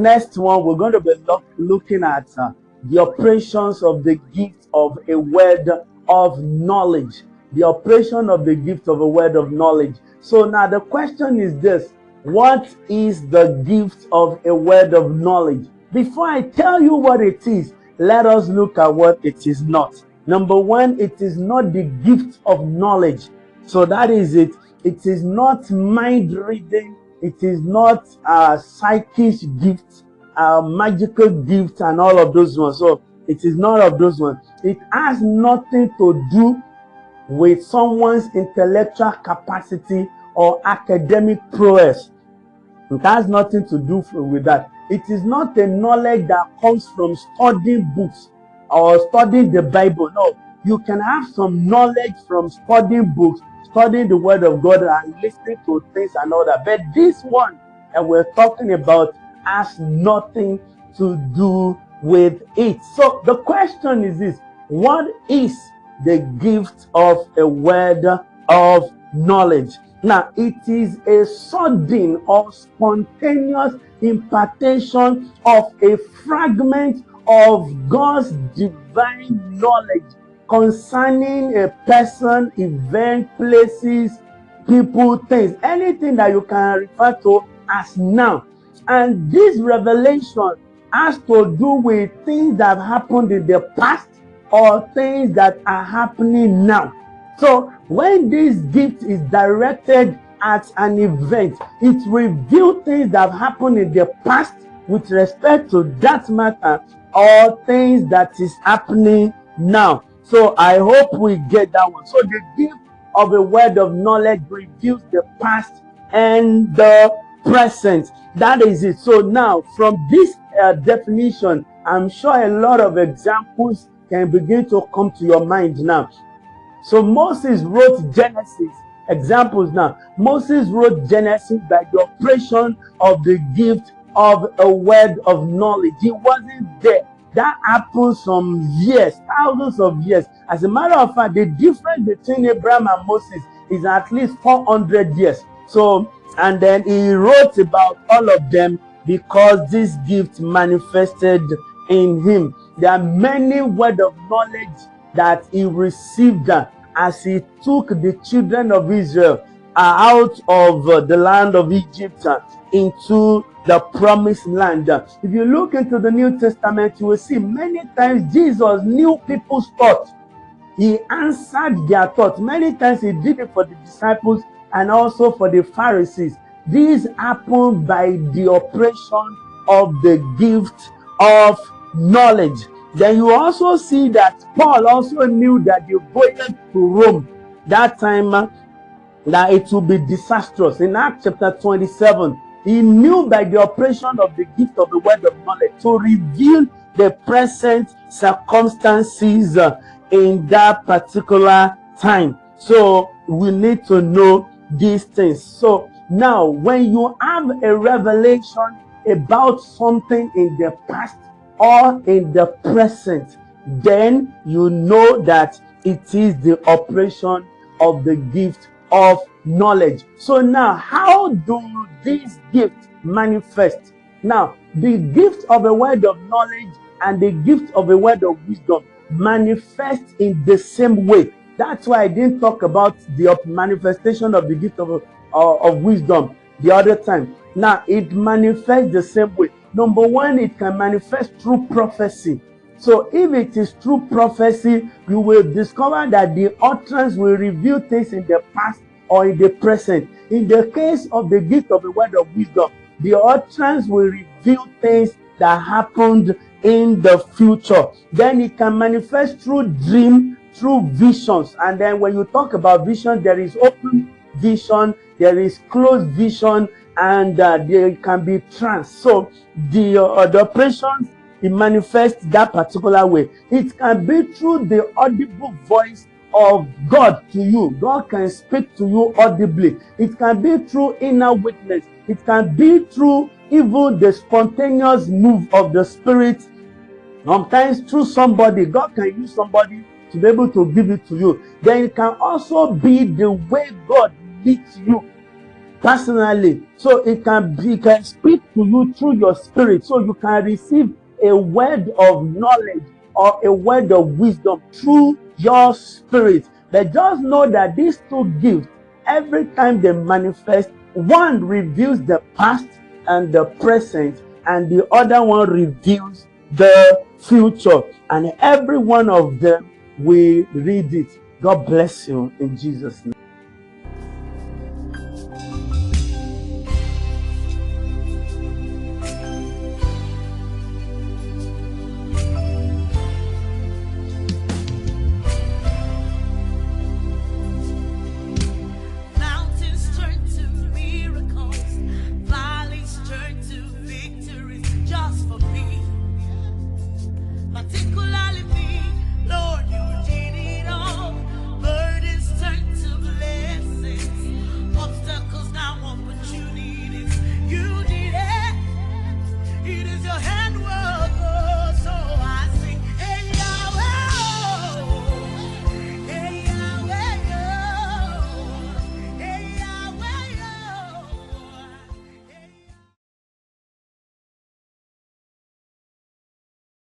next one, we're going to be looking at the operations of the gift of a word of knowledge. The operation of the gift of a word of knowledge. So now the question is this: what is the gift of a word of knowledge? Before I tell you what it is, let us look at what it is not. Number one, it is not the gift of knowledge. So that is it. It is not mind reading. It is not a psychic gift, a magical gift, and all of those ones. So it is not of those ones. It has nothing to do with someone's intellectual capacity or academic prowess. It has nothing to do with that. It is not a knowledge that comes from studying books or studying the Bible. No, you can have some knowledge from studying books, studying the Word of God, and listening to things and all that. But this one that we're talking about has nothing to do with it. So the question is this: what is the gift of a word of knowledge? Now, it is a sudden or spontaneous impartation of a fragment of God's divine knowledge concerning a person, event, places, people, things, anything that you can refer to as now. And this revelation has to do with things that have happened in the past or things that are happening now. So when this gift is directed at an event, it reveals things that have happened in the past with respect to that matter or things that is happening now. So I hope we get that one. So the gift of a word of knowledge reveals the past and the present. That is it. So now from this definition, I'm sure a lot of examples can begin to come to your mind now. So Moses wrote Genesis. Examples now. Moses wrote Genesis by the operation of the gift of a word of knowledge. He wasn't there. That happened some years, thousands of years. As a matter of fact, the difference between Abraham and Moses is at least 400 years. So, and then he wrote about all of them because this gift manifested in him. There are many words of knowledge that he received as he took the children of Israel out of the land of Egypt into the promised land. If you look into the New Testament, you will see many times Jesus knew people's thoughts. He answered their thoughts. Many times he did it for the disciples and also for the Pharisees. This happened by the operation of the gift of knowledge. Then you also see that Paul also knew that the voyage to Rome, that time, that it would be disastrous. In Acts chapter 27, he knew by the operation of the gift of the word of knowledge to reveal the present circumstances in that particular time. So we need to know these things. So now, when you have a revelation about something in the past or in the present, then you know that it is the operation of the gift of knowledge. So now, how do these gifts manifest? Now, the gift of a word of knowledge and the gift of a word of wisdom manifest in the same way. That's why I didn't talk about the manifestation of the gift of wisdom the other time. Now, it manifests the same way. Number one, it can manifest through prophecy. So if it is true prophecy, you will discover that the utterance will reveal things in the past or in the present. In the case of the gift of the word of wisdom, the utterance will reveal things that happened in the future. Then it can manifest through dream, through visions. And then when you talk about vision, there is open vision, there is closed vision, and there can be trance. So the operations, it manifests that particular way. It can be through the audible voice of God to you. God can speak to you audibly. It can be through inner witness. It can be through even the spontaneous move of the Spirit. Sometimes through somebody. God can use somebody to be able to give it to you. Then it can also be the way God leads you. personally. So it can speak to you through your spirit. So you can receive a word of knowledge or a word of wisdom through your spirit. But just know that these two gifts, every time they manifest, one reveals the past and the present, and the other one reveals the future. And every one of them, we read it. God bless you in Jesus' name.